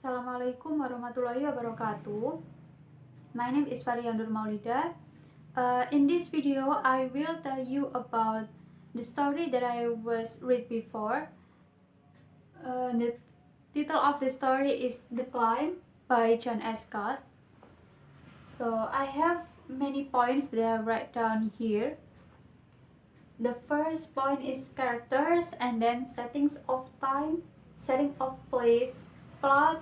Assalamualaikum warahmatullahi wabarakatuh. My name is Fariha Maulida. In this video, I will tell you about the story that I was read before. The title of the story is The Climb by John S. Scott. So I have many points that I write down here. The first point is characters, and then settings of time, setting of place, plot,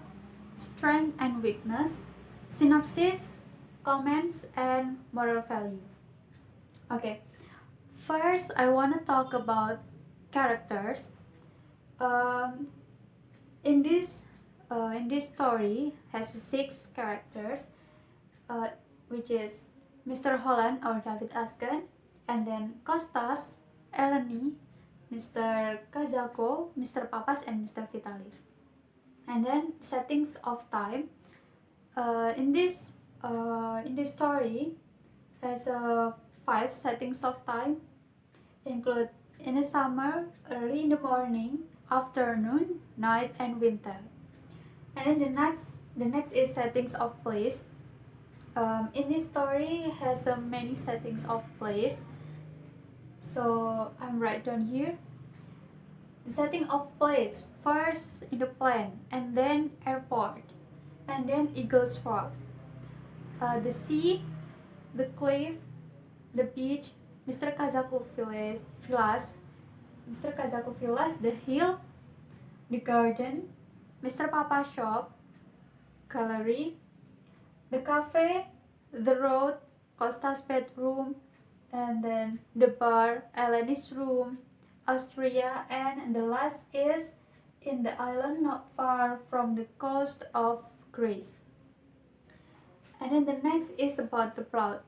strength and weakness, synopsis, comments, and moral value. Okay, first I want to talk about characters. Um, in this story has 6 characters, which is Mr. Holland or David Asken, and then Kostas, Eleni, Mr. Kazako, Mr. Papas, and Mr. Vitalis. And then settings of time. In this story has 5 settings of time, include in the summer, early in the morning, afternoon, night, and winter. And then the next is settings of place. In this story has many settings of place, so I'm right down here. The setting of place, first in the plane, and then airport, and then Eagles Rock. The sea, the cliff, the beach, Mr. Kazako Villas, the hill, the garden, Mr. Papa shop, gallery, the cafe, the road, Costa's bedroom, and then the bar, Eleni's room, Austria, and the last is in the island not far from the coast of Greece. And then the next is about the plot.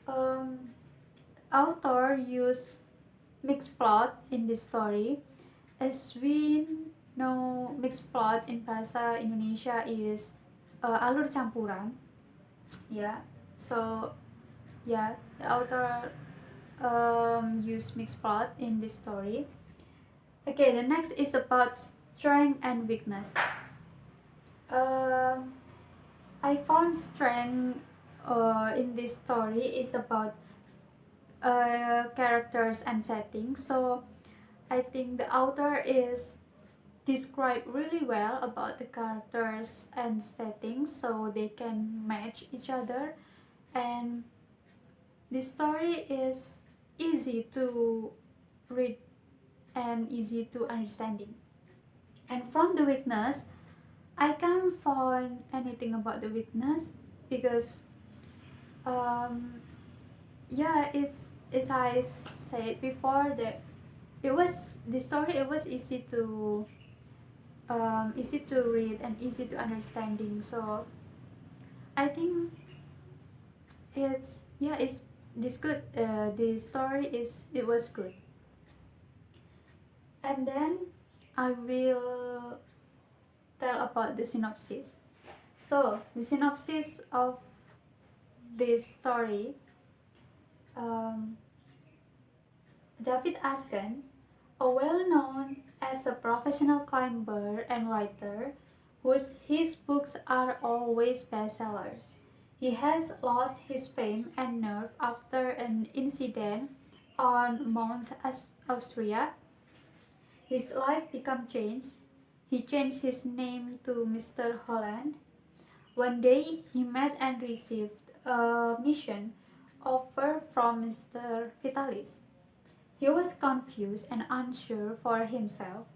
Author used mixed plot in this story. As we know, mixed plot in bahasa Indonesia is alur campuran. Yeah, so yeah, the author use mixed plot in this story. Okay, the next is about strength and weakness. I found strength in this story is about characters and settings. So I think the author is described really well about the characters and settings, so they can match each other, and the story is easy to read and easy to understanding. And from the weakness, I can't find anything about the weakness because yeah, it's as I said before that it was easy to read and easy to understanding. So I think it's this good. The story was good. And then I will tell about the synopsis. So the synopsis of this story. David Asken, a well-known as a professional climber and writer, his books are always bestsellers. He has lost his fame and nerve after an incident on Mount Austria. His life became changed. He changed his name to Mr. Holland. One day he met and received a mission offer from Mr. Vitalis. He was confused and unsure for himself.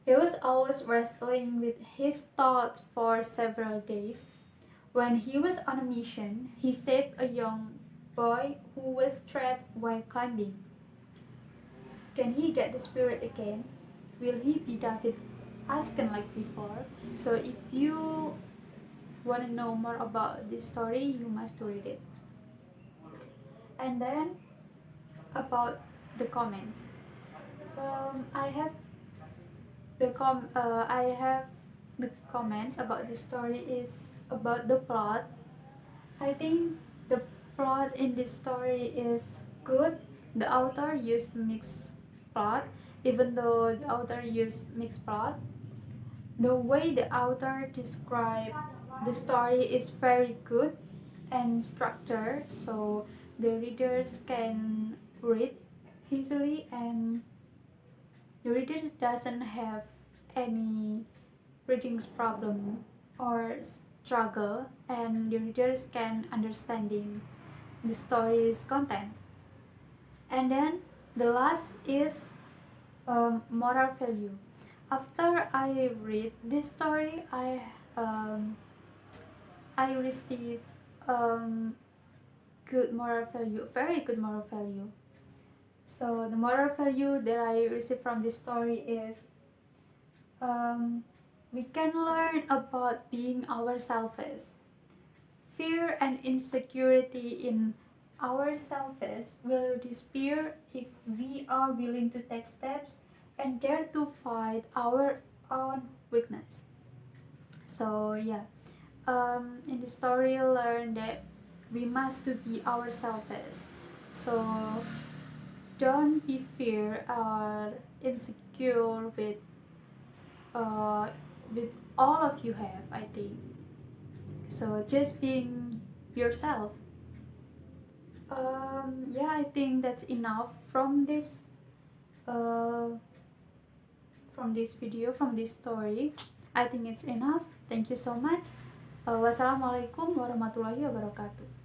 He was always wrestling with his thoughts for several days. When he was on a mission, he saved a young boy who was trapped while climbing. Can he get the spirit again? Will he be David Asken like before? So if you want to know more about this story, you must read it. And then about the comments. I have the comments about the story is about the plot. I think the plot in this story is good. The author used mixed plot, even though the author used mixed plot. The way the author described the story is very good and structured, so the readers can read easily, and the reader doesn't have any reading problem or struggle, and the readers can understanding the story's content. And then the last is moral value. After I read this story, I receive good moral value, very good moral value. So the moral value that I receive from this story is we can learn about being ourselves. Fear and insecurity in ourselves will disappear if we are willing to take steps and dare to fight our own weakness. So yeah, in the story, learn that we must to be ourselves. So don't be fear or insecure uh, with all of you have, I think. So just being yourself. Yeah, I think that's enough uh, from this video, from this story. I think it's enough. Thank you so much. Wassalamualaikum warahmatullahi wabarakatuh.